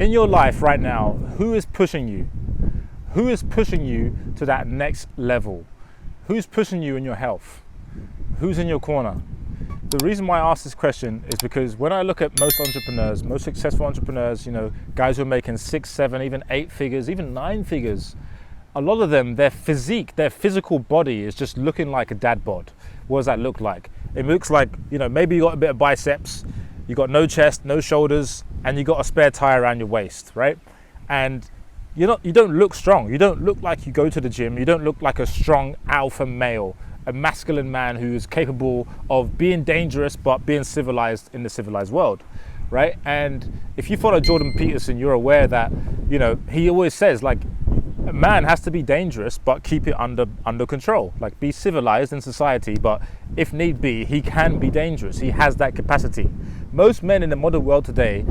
in your life right now, who is pushing you? Who is pushing you to that next level? Who's pushing you in your health? Who's in your corner? The reason why I ask this question is because when I look at most entrepreneurs, most successful entrepreneurs, guys who are making 6, 7, even 8 figures, even 9 figures, a lot of them, their physique, their physical body is just looking like a dad bod. What does that look like? It looks like, maybe you got a bit of biceps, you got no chest, no shoulders, and you got a spare tire around your waist, right? And you don't look strong. You don't look like you go to the gym. You don't look like a strong alpha male, a masculine man who is capable of being dangerous but being civilized in the civilized world, right? And if you follow Jordan Peterson, you're aware that, he always says, like, a man has to be dangerous but keep it under control. Like, be civilized in society, but if need be, he can be dangerous. He has that capacity. Most men in the modern world today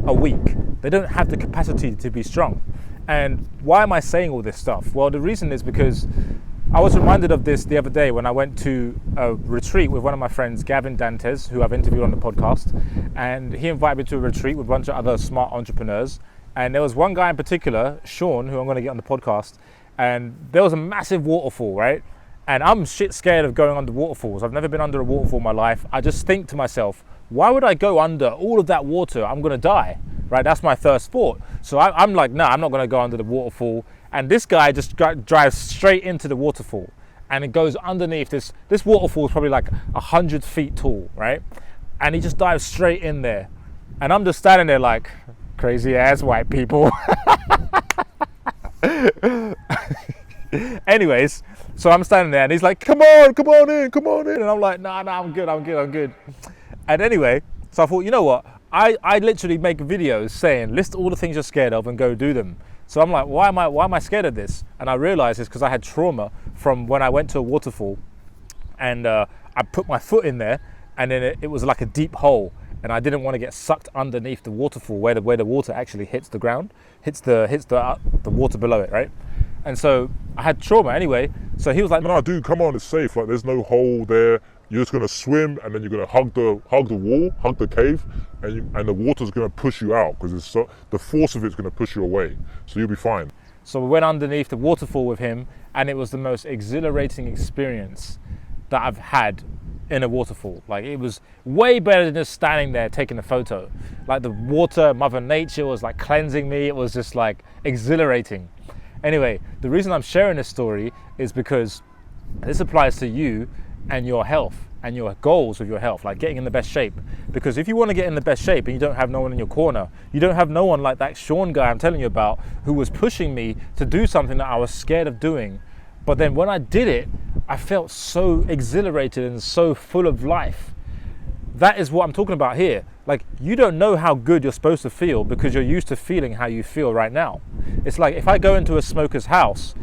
are weak. They don't have the capacity to be strong. And why am I saying all this stuff? Well, the reason is because I was reminded of this the other day when I went to a retreat with one of my friends, Gavin Dantes, who I've interviewed on the podcast. And he invited me to a retreat with a bunch of other smart entrepreneurs. And there was one guy in particular, Sean, who I'm going to get on the podcast. And there was a massive waterfall, right? And I'm shit scared of going under waterfalls. I've never been under a waterfall in my life. I just think to myself, why would I go under all of that water? I'm going to die, right? That's my first thought. So I'm like, no, I'm not going to go under the waterfall. And this guy just drives straight into the waterfall, and it goes underneath this waterfall is probably like 100 feet tall, right? And he just dives straight in there. And I'm just standing there like, crazy ass white people. Anyways, so I'm standing there and he's like, come on in. And I'm like, nah, I'm good. And anyway, so I thought, you know what? I literally make videos saying, list all the things you're scared of and go do them. So I'm like, why am I scared of this? And I realized it's because I had trauma from when I went to a waterfall and I put my foot in there, and then it was like a deep hole, and I didn't want to get sucked underneath the waterfall where the water actually hits the ground, hits the water below it, right? And so I had trauma anyway. So he was like, no, dude, come on, it's safe. Like, there's no hole there. You're just gonna swim, and then you're gonna hug the wall, hug the cave, and the water's gonna push you out because the force of it's gonna push you away. So you'll be fine. So we went underneath the waterfall with him, and it was the most exhilarating experience that I've had in a waterfall. Like, it was way better than just standing there taking a photo. Like, the water, Mother Nature was like cleansing me. It was just like exhilarating. Anyway, the reason I'm sharing this story is because this applies to you and your health and your goals with your health, like getting in the best shape. Because if you want to get in the best shape and you don't have no one in your corner, you don't have no one like that Sean guy I'm telling you about, who was pushing me to do something that I was scared of doing. But then when I did it, I felt so exhilarated and so full of life. That is what I'm talking about here. Like, you don't know how good you're supposed to feel because you're used to feeling how you feel right now. It's like if I go into a smoker's house,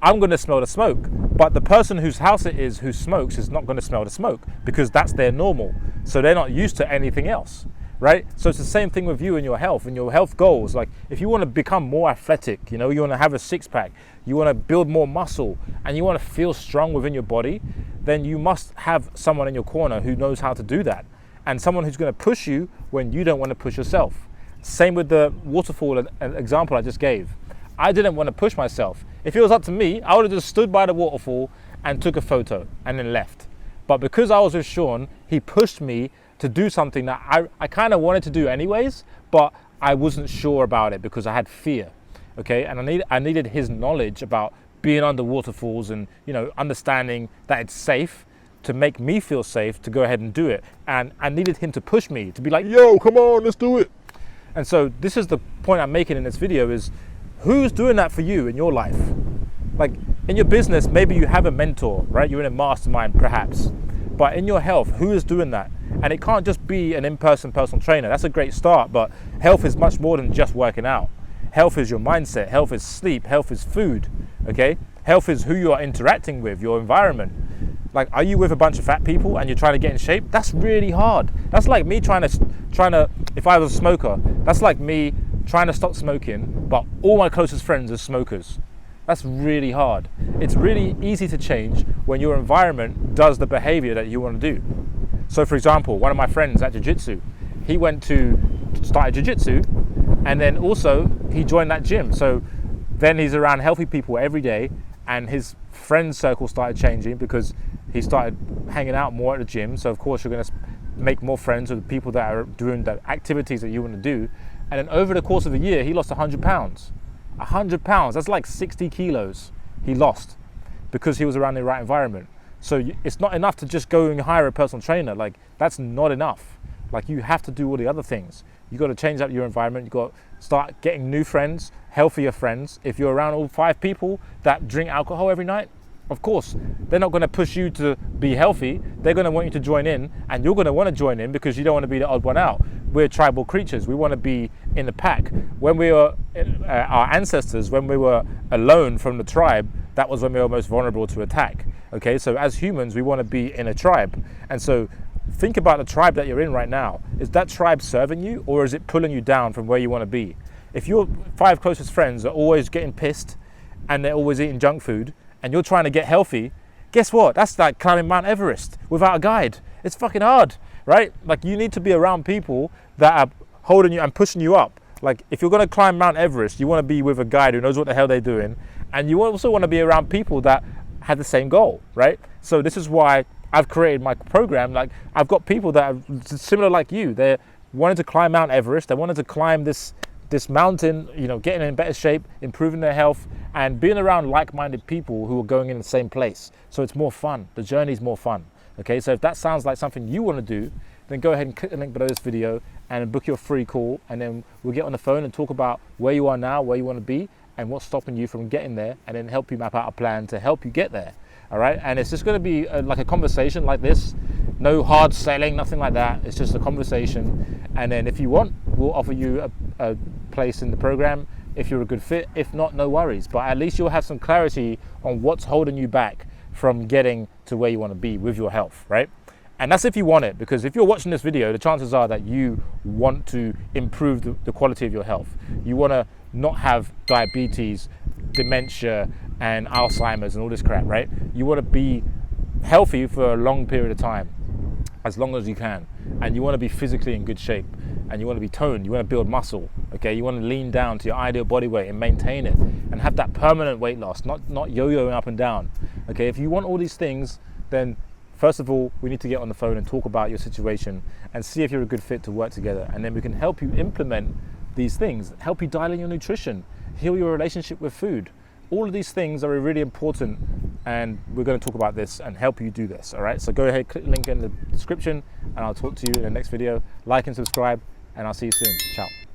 I'm going to smell the smoke, but the person whose house it is who smokes is not going to smell the smoke because that's their normal. So they're not used to anything else, right? So it's the same thing with you and your health and your health goals. Like, if you want to become more athletic, you want to have a six-pack, you want to build more muscle, and you want to feel strong within your body, then you must have someone in your corner who knows how to do that, and someone who's going to push you when you don't want to push yourself. Same with the waterfall example I just gave. I didn't want to push myself. If it was up to me, I would have just stood by the waterfall and took a photo and then left. But because I was with Sean, he pushed me to do something that I kind of wanted to do anyways, but I wasn't sure about it because I had fear, okay? And I needed his knowledge about being under waterfalls and, understanding that it's safe to make me feel safe to go ahead and do it. And I needed him to push me, to be like, yo, come on, let's do it. And so this is the point I'm making in this video is, who's doing that for you in your life? Like, in your business, maybe you have a mentor, right? You're in a mastermind perhaps. But in your health, who is doing that? And it can't just be an in-person personal trainer. That's a great start, but health is much more than just working out. Health is your mindset, health is sleep, health is food, okay? Health is who you are interacting with, your environment. Like, are you with a bunch of fat people and you're trying to get in shape? That's really hard. That's like me trying to, if I was a smoker, that's like me trying to stop smoking, but all my closest friends are smokers. That's really hard. It's really easy to change when your environment does the behavior that you want to do. So for example, one of my friends at jiu-jitsu, he started jiu-jitsu, And then also he joined that gym. So then he's around healthy people every day, and his friend circle started changing because he started hanging out more at the gym. So of course you're going to make more friends with the people that are doing the activities that you want to do. And then over the course of a year, he lost 100 pounds. 100 pounds, that's like 60 kilos he lost because he was around the right environment. So it's not enough to just go and hire a personal trainer. Like, that's not enough. Like, you have to do all the other things. You got to change up your environment. You got to start getting new friends, healthier friends. If you're around all 5 people that drink alcohol every night, of course, they're not going to push you to be healthy. They're going to want you to join in, and you're going to want to join in because you don't want to be the odd one out. We're tribal creatures. We want to be in the pack. When we were, our ancestors, when we were alone from the tribe, that was when we were most vulnerable to attack. Okay, so as humans, we want to be in a tribe. And so think about the tribe that you're in right now. Is that tribe serving you, or is it pulling you down from where you want to be? If your 5 closest friends are always getting pissed and they're always eating junk food, and you're trying to get healthy, guess what? That's like climbing Mount Everest without a guide. It's fucking hard, right? Like, you need to be around people that are holding you and pushing you up. Like, if you're going to climb Mount Everest, you want to be with a guide who knows what the hell they're doing. And you also want to be around people that have the same goal, right? So this is why I've created my program. Like, I've got people that are similar like you. They're wanting to climb Mount Everest. They wanted to climb this mountain, you know, getting in better shape, improving their health, and being around like-minded people who are going in the same place. So it's more fun. The journey's more fun. Okay, so if that sounds like something you want to do, then go ahead and click the link below this video and book your free call, and then we'll get on the phone and talk about where you are now, where you want to be, and what's stopping you from getting there, and then help you map out a plan to help you get there. All right, and it's just going to be like a conversation like this. No hard selling, nothing like that. It's just a conversation. And then if you want, we'll offer you a place in the program if you're a good fit. If not, no worries. But at least you'll have some clarity on what's holding you back from getting to where you want to be with your health, right? And that's if you want it, because if you're watching this video, the chances are that you want to improve the quality of your health. You want to not have diabetes, dementia, and Alzheimer's and all this crap, right? You want to be healthy for a long period of time, as long as you can, and you want to be physically in good shape, and you want to be toned, you want to build muscle, okay? You want to lean down to your ideal body weight and maintain it and have that permanent weight loss, not yo-yoing up and down, okay? If you want all these things, then first of all, we need to get on the phone and talk about your situation and see if you're a good fit to work together, and then we can help you implement these things, help you dial in your nutrition, heal your relationship with food. All of these things are really important, and we're going to talk about this and help you do this, all right? So go ahead, click the link in the description, and I'll talk to you in the next video. Like and subscribe, and I'll see you soon. Ciao.